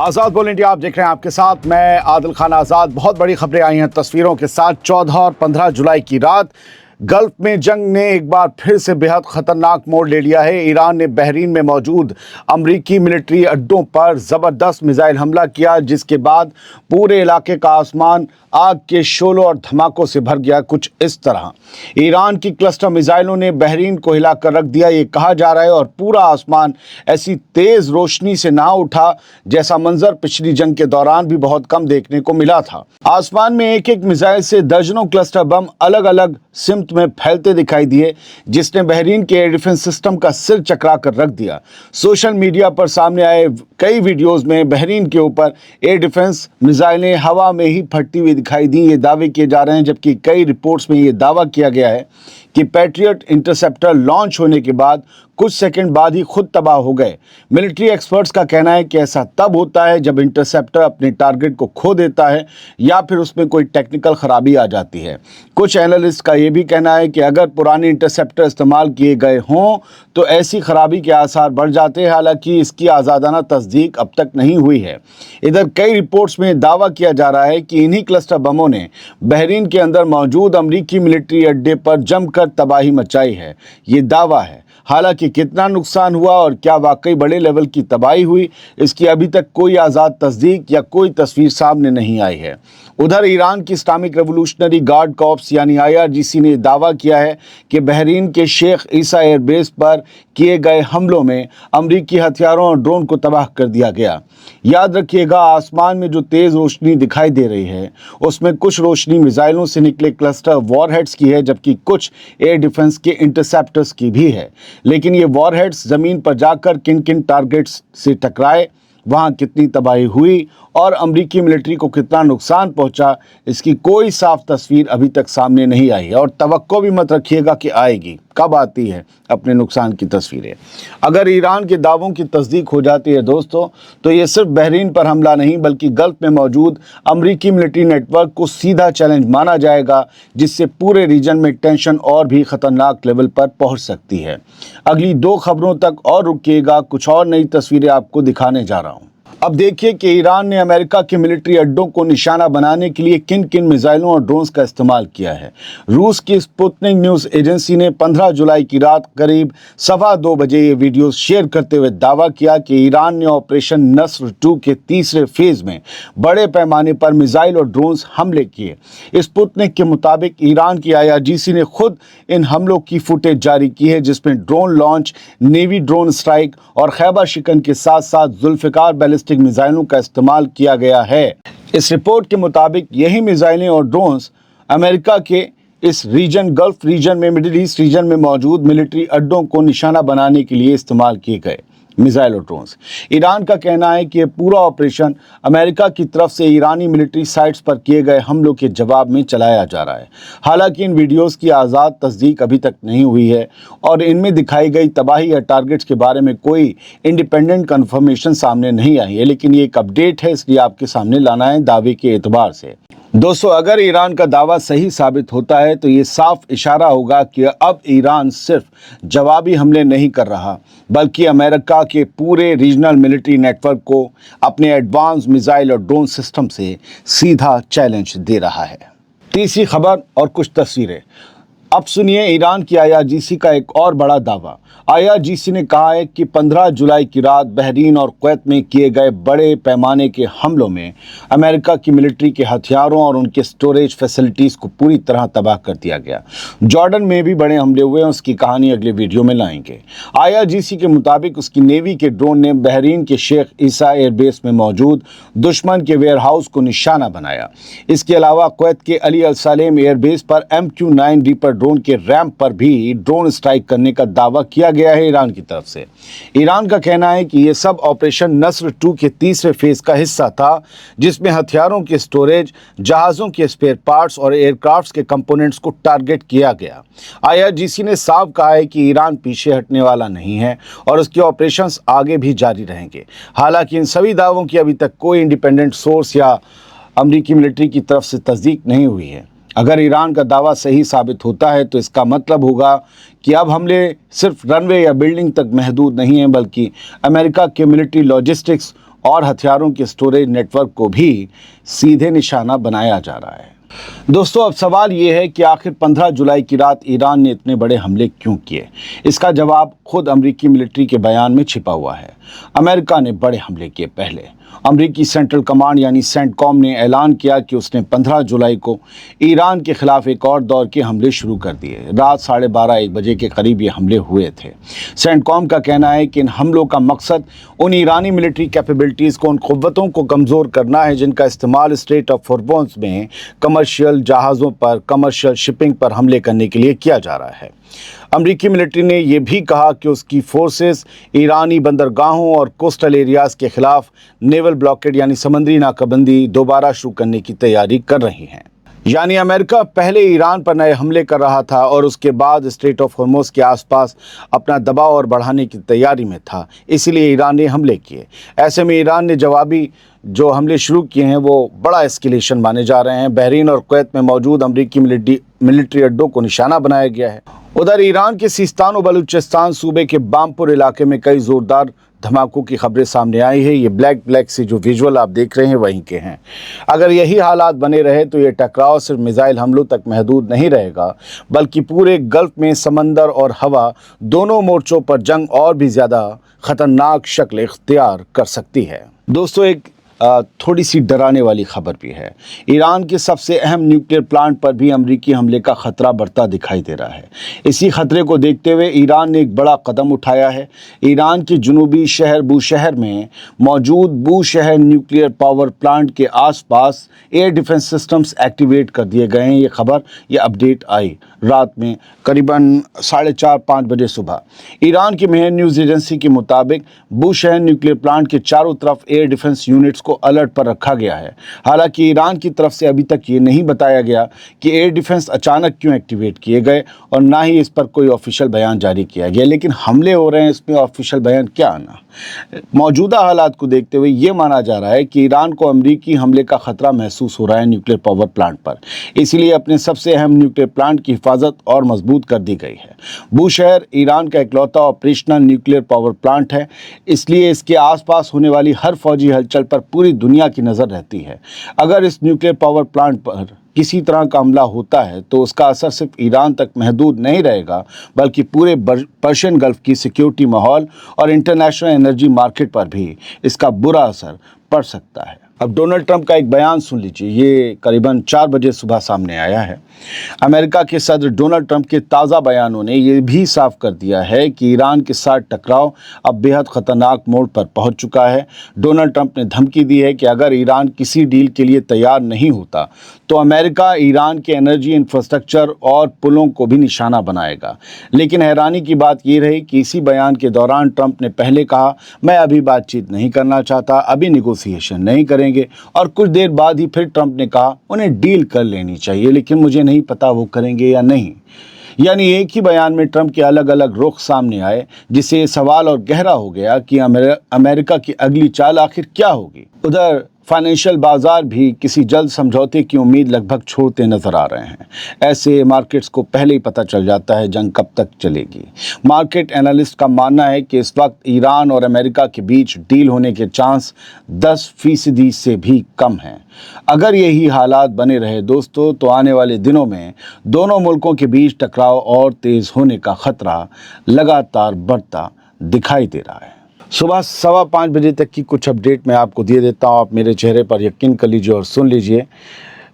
आज़ाद बोल इंडिया आप देख रहे हैं, आपके साथ मैं आदिल खान आज़ाद। बहुत बड़ी खबरें आई हैं तस्वीरों के साथ। 14 और 15 जुलाई की रात गल्फ में जंग ने एक बार फिर से बेहद खतरनाक मोड़ ले लिया है। ईरान ने बहरीन में मौजूद अमरीकी मिलिट्री अड्डों पर ज़बरदस्त मिसाइल हमला किया, जिसके बाद पूरे इलाके का आसमान आग के शोलों और धमाकों से भर गया। कुछ इस तरह ईरान की क्लस्टर मिसाइलों ने बहरीन को हिलाकर रख दिया, ये कहा जा रहा है। और पूरा आसमान ऐसी तेज़ रोशनी से ना उठा जैसा मंजर पिछली जंग के दौरान भी बहुत कम देखने को मिला था। आसमान में एक एक मिसाइल से दर्जनों क्लस्टर बम अलग अलग सिमत में फैलते दिखाई दिए, जिसने बहरीन के एयर डिफेंस सिस्टम का सिर चकरा कर रख दिया। सोशल मीडिया पर सामने आए कई वीडियोस में बहरीन के ऊपर एयर डिफेंस मिसाइलें हवा में ही फटती हुई दिखाई दी। ये दावे किए जा रहे हैं, जबकि कई रिपोर्ट्स में ये दावा किया गया है कि पैट्रियट इंटरसेप्टर लॉन्च होने के बाद कुछ सेकंड बाद ही खुद तबाह हो गए। मिलिट्री एक्सपर्ट्स का कहना है कि ऐसा तब होता है जब इंटरसेप्टर अपने टारगेट को खो देता है या फिर उसमें कोई टेक्निकल खराबी आ जाती है। कुछ एनालिस्ट का ये भी कहना है कि अगर पुराने इंटरसेप्टर इस्तेमाल किए गए हों तो ऐसी खराबी के आसार बढ़ जाते हैं। हालांकि इसकी आज़ादाना तस्दीक अब तक नहीं हुई है। इधर कई रिपोर्ट्स में दावा किया जा रहा है कि इन्हीं क्लस्टर बमों ने बहरीन के अंदर मौजूद अमरीकी मिलिट्री अड्डे पर जमकर तबाही मचाई है। ये दावा है। हालांकि कितना नुकसान हुआ और क्या वाकई बड़े लेवल की तबाही हुई, इसकी अभी तक कोई आज़ाद तस्दीक या कोई तस्वीर सामने नहीं आई है। उधर ईरान की इस्लामिक रेवोल्यूशनरी गार्ड कॉर्प्स यानी IRGC ने दावा किया है कि बहरीन के शेख ईसा एयरबेस पर किए गए हमलों में अमरीकी हथियारों और ड्रोन को तबाह कर दिया गया। याद रखिएगा, आसमान में जो तेज़ रोशनी दिखाई दे रही है उसमें कुछ रोशनी मिसाइलों से निकले क्लस्टर वॉरहेड्स की है, जबकि कुछ एयर डिफेंस के इंटरसेप्टर्स की भी है। लेकिन ये वॉरहेड्स ज़मीन पर जाकर किन किन टारगेट्स से टकराए, वहाँ कितनी तबाही हुई और अमरीकी मिलिट्री को कितना नुकसान पहुंचा, इसकी कोई साफ तस्वीर अभी तक सामने नहीं आई है। और तवक्को भी मत रखिएगा कि आएगी, कब आती है अपने नुकसान की तस्वीरें। अगर ईरान के दावों की तस्दीक हो जाती है दोस्तों, तो ये सिर्फ बहरीन पर हमला नहीं बल्कि गल्फ में मौजूद अमरीकी मिलिट्री नेटवर्क को सीधा चैलेंज माना जाएगा, जिससे पूरे रीजन में टेंशन और भी खतरनाक लेवल पर पहुंच सकती है। अगली 2 खबरों तक और रुकिएगा, कुछ और नई तस्वीरें आपको दिखाने जा रहा हूं। अब देखिए कि ईरान ने अमेरिका के मिलिट्री अड्डों को निशाना बनाने के लिए किन किन मिसाइलों और ड्रोन्स का इस्तेमाल किया है। रूस की स्पुतनिक न्यूज़ एजेंसी ने 15 जुलाई की रात करीब 2:15 बजे ये वीडियो शेयर करते हुए दावा किया कि ईरान ने ऑपरेशन नस्र 2 के तीसरे फेज में बड़े पैमाने पर मिसाइल और ड्रोन्स हमले किए। स्पुतनिक के मुताबिक ईरान की IRGC ने खुद इन हमलों की फुटेज जारी की है, जिसमें drone launch, navy drone strike और खैबर शिकन के साथ साथ जुल्फिकार बैलिस्टिक मिसाइलों का इस्तेमाल किया गया है। इस रिपोर्ट के मुताबिक यही मिसाइलें और ड्रोन्स अमेरिका के इस रीजन, गल्फ रीजन में, मिडिल ईस्ट रीजन में मौजूद मिलिट्री अड्डों को निशाना बनाने के लिए इस्तेमाल किए गए मिसाइल और ड्रोन्स। ईरान का कहना है कि यह पूरा ऑपरेशन अमेरिका की तरफ से ईरानी मिलिट्री साइट्स पर किए गए हमलों के जवाब में चलाया जा रहा है। हालांकि इन वीडियोस की आज़ाद तस्दीक अभी तक नहीं हुई है और इनमें दिखाई गई तबाही या टारगेट्स के बारे में कोई इंडिपेंडेंट कंफर्मेशन सामने नहीं आई है। लेकिन ये एक अपडेट है, इसलिए आपके सामने लाना है दावे के एतबार से। दोस्तों, अगर ईरान का दावा सही साबित होता है तो ये साफ इशारा होगा कि अब ईरान सिर्फ जवाबी हमले नहीं कर रहा बल्कि अमेरिका के पूरे रीजनल मिलिट्री नेटवर्क को अपने एडवांस मिसाइल और ड्रोन सिस्टम से सीधा चैलेंज दे रहा है। तीसरी खबर और कुछ तस्वीरें। अब सुनिए ईरान की IRGC का एक और बड़ा दावा। IRGC ने कहा है कि 15 जुलाई की रात बहरीन और कुवैत में किए गए बड़े पैमाने के हमलों में अमेरिका की मिलिट्री के हथियारों और उनके स्टोरेज फैसिलिटीज़ को पूरी तरह तबाह कर दिया गया। जॉर्डन में भी बड़े हमले हुए हैं, उसकी कहानी अगले वीडियो में लाएंगे। IRGC के मुताबिक उसकी नेवी के ड्रोन ने बहरीन के शेख ईसा एयरबेस में मौजूद दुश्मन के वेयर हाउस को निशाना बनाया। इसके अलावा कुवैत के अली अल सालेम एयरबेस पर MQ-9 रीपर ड्रोन के रैंप पर भी ड्रोन स्ट्राइक करने का दावा किया गया है ईरान की तरफ से। ईरान का कहना है कि यह सब ऑपरेशन नस्र 2 के तीसरे फेज का हिस्सा था, जिसमें हथियारों के स्टोरेज, जहाज़ों के स्पेयर पार्ट्स और एयरक्राफ्ट्स के कंपोनेंट्स को टारगेट किया गया। IRGC ने साफ कहा है कि ईरान पीछे हटने वाला नहीं है और उसके ऑपरेशंस आगे भी जारी रहेंगे। हालांकि इन सभी दावों की अभी तक कोई इंडिपेंडेंट सोर्स या अमरीकी मिलिट्री की तरफ से तस्दीक नहीं हुई है। अगर ईरान का दावा सही साबित होता है तो इसका मतलब होगा कि अब हमले सिर्फ रनवे या बिल्डिंग तक महदूद नहीं हैं, बल्कि अमेरिका के मिलिट्री लॉजिस्टिक्स और हथियारों के स्टोरेज नेटवर्क को भी सीधे निशाना बनाया जा रहा है। दोस्तों, अब सवाल ये है कि आखिर 15 जुलाई की रात ईरान ने इतने बड़े हमले क्यों किए। इसका जवाब खुद अमेरिकी मिलिट्री के बयान में छिपा हुआ है। अमेरिका ने बड़े हमले किए। पहले अमेरिकी सेंट्रल कमांड यानी सेंटकॉम ने ऐलान किया कि उसने 15 जुलाई को ईरान के खिलाफ एक और दौर के हमले शुरू कर दिए। रात 12:30-1 बजे के करीब ये हमले हुए थे। सेंटकॉम का कहना है कि इन हमलों का मकसद उन ईरानी मिलिट्री कैपेबिलिटीज़ को, उन क़ुव्वतों को कमज़ोर करना है जिनका इस्तेमाल स्ट्रेट ऑफ हॉर्मुज़ में कमर्शियल जहाज़ों पर, कमर्शियल शिपिंग पर हमले करने के लिए किया जा रहा है। अमेरिकी मिलिट्री ने यह भी कहा कि उसकी फोर्सेस ईरानी बंदरगाहों और कोस्टल एरियाज़ के खिलाफ नेवल ब्लॉकेड यानी समुद्री नाकाबंदी दोबारा शुरू करने की तैयारी कर रही हैं। यानी अमेरिका पहले ईरान पर नए हमले कर रहा था और उसके बाद स्ट्रेट ऑफ हॉर्मुज़ के आसपास अपना दबाव और बढ़ाने की तैयारी में था, इसलिए ईरान ने हमले किए। ऐसे में ईरान ने जवाबी जो हमले शुरू किए हैं वो बड़ा एस्केलेशन माने जा रहे हैं। बहरीन और कुवैत में मौजूद अमेरिकी मिलिट्री अड्डों को निशाना बनाया गया है। उधर ईरान के सिस्तान और बलूचिस्तान सूबे के बामपुर इलाके में कई ज़ोरदार धमाकों की खबरें सामने आई है। ये ब्लैक से जो विजुअल आप देख रहे हैं वहीं के हैं। अगर यही हालात बने रहे तो ये टकराव सिर्फ मिसाइल हमलों तक महदूद नहीं रहेगा, बल्कि पूरे गल्फ में समंदर और हवा दोनों मोर्चों पर जंग और भी ज़्यादा ख़तरनाक शक्ल इख्तियार कर सकती है। दोस्तों, एक थोड़ी सी डराने वाली खबर भी है। ईरान के सबसे अहम न्यूक्लियर प्लांट पर भी अमेरिकी हमले का खतरा बढ़ता दिखाई दे रहा है। इसी खतरे को देखते हुए ईरान ने एक बड़ा कदम उठाया है। ईरान के जुनूबी शहर बूशहर में मौजूद बूशहर न्यूक्लियर पावर प्लांट के आसपास एयर डिफेंस सिस्टम्स एक्टिवेट कर दिए गए हैं। ये अपडेट आई रात में करीबन 4:30-5 बजे सुबह। ईरान की मेहर न्यूज़ एजेंसी के मुताबिक बूशहर न्यूक्लियर प्लांट के चारों तरफ एयर डिफेंस यूनिट्स को अलर्ट पर रखा गया है। हालांकि ईरान की तरफ से अभी तक ये नहीं बताया गया कि एयर डिफेंस अचानक क्यों एक्टिवेट किए गए और ना ही इस पर कोई ऑफिशियल बयान जारी किया गया। लेकिन हमले हो रहे हैं, इसमें ऑफिशियल बयान क्या आना। मौजूदा हालात को देखते हुए ये माना जा रहा है कि ईरान को अमेरिकी हमले का खतरा महसूस हो रहा है न्यूक्लियर पावर प्लांट पर, इसलिए अपने सबसे अहम न्यूक्लियर प्लांट की हिफाजत और मजबूत कर दी गई है। बूशहर ईरान का इकलौता ऑपरेशनल न्यूक्लियर पावर प्लांट है, इसलिए इसके आसपास होने वाली हर फौजी हलचल पर पूरी दुनिया की नज़र रहती है। अगर इस न्यूक्लियर पावर प्लांट पर किसी तरह का हमला होता है तो उसका असर सिर्फ ईरान तक महदूद नहीं रहेगा, बल्कि पूरे पर्शियन गल्फ की सिक्योरिटी माहौल और इंटरनेशनल एनर्जी मार्केट पर भी इसका बुरा असर पड़ सकता है। अब डोनाल्ड ट्रंप का एक बयान सुन लीजिए। ये करीबन 4 बजे सुबह सामने आया है। अमेरिका के सदर डोनाल्ड ट्रंप के ताज़ा बयानों ने ये भी साफ कर दिया है कि ईरान के साथ टकराव अब बेहद ख़तरनाक मोड़ पर पहुंच चुका है। डोनाल्ड ट्रंप ने धमकी दी है कि अगर ईरान किसी डील के लिए तैयार नहीं होता तो अमेरिका ईरान के एनर्जी इंफ्रास्ट्रक्चर और पुलों को भी निशाना बनाएगा। लेकिन हैरानी की बात ये रही कि इसी बयान के दौरान ट्रंप ने पहले कहा, मैं अभी बातचीत नहीं करना चाहता, अभी निगोसिएशन नहीं करेंगे, और कुछ देर बाद ही फिर ट्रंप ने कहा उन्हें डील कर लेनी चाहिए, लेकिन मुझे नहीं पता वो करेंगे या नहीं। यानी एक ही बयान में ट्रंप के अलग अलग रुख सामने आए, जिससे सवाल और गहरा हो गया कि अमेरिका की अगली चाल आखिर क्या होगी। उधर फाइनेंशियल बाजार भी किसी जल्द समझौते की उम्मीद लगभग छोड़ते नजर आ रहे हैं। ऐसे मार्केट्स को पहले ही पता चल जाता है जंग कब तक चलेगी। मार्केट एनालिस्ट का मानना है कि इस वक्त ईरान और अमेरिका के बीच डील होने के चांस 10% से भी कम हैं। अगर यही हालात बने रहे दोस्तों, तो आने वाले दिनों में दोनों मुल्कों के बीच टकराव और तेज़ होने का खतरा लगातार बढ़ता दिखाई दे रहा है। सुबह 5:15 बजे तक की कुछ अपडेट मैं आपको दे देता हूँ। आप मेरे चेहरे पर यकीन कर लीजिए और सुन लीजिए।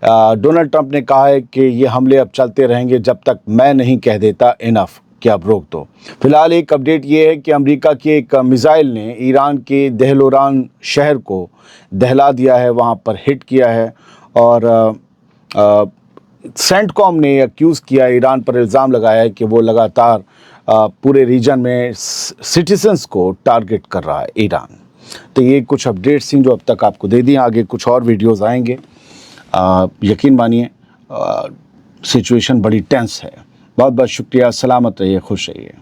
डोनाल्ड ट्रंप ने कहा है कि ये हमले अब चलते रहेंगे जब तक मैं नहीं कह देता इनफ, कि अब रोक दो। फिलहाल एक अपडेट ये है कि अमेरिका की एक मिसाइल ने ईरान के दहलोरान शहर को दहला दिया है, वहाँ पर हिट किया है। और सेंटकॉम ने एक्यूज़ किया, ईरान पर इल्ज़ाम लगाया है कि वो लगातार पूरे रीजन में सिटीजन्स को टारगेट कर रहा है ईरान। तो ये कुछ अपडेट्स थी जो अब तक आपको दे दी। आगे कुछ और वीडियोस आएंगे। यकीन मानिए सिचुएशन बड़ी टेंस है। बहुत बहुत शुक्रिया। सलामत रहिए, खुश रहिए।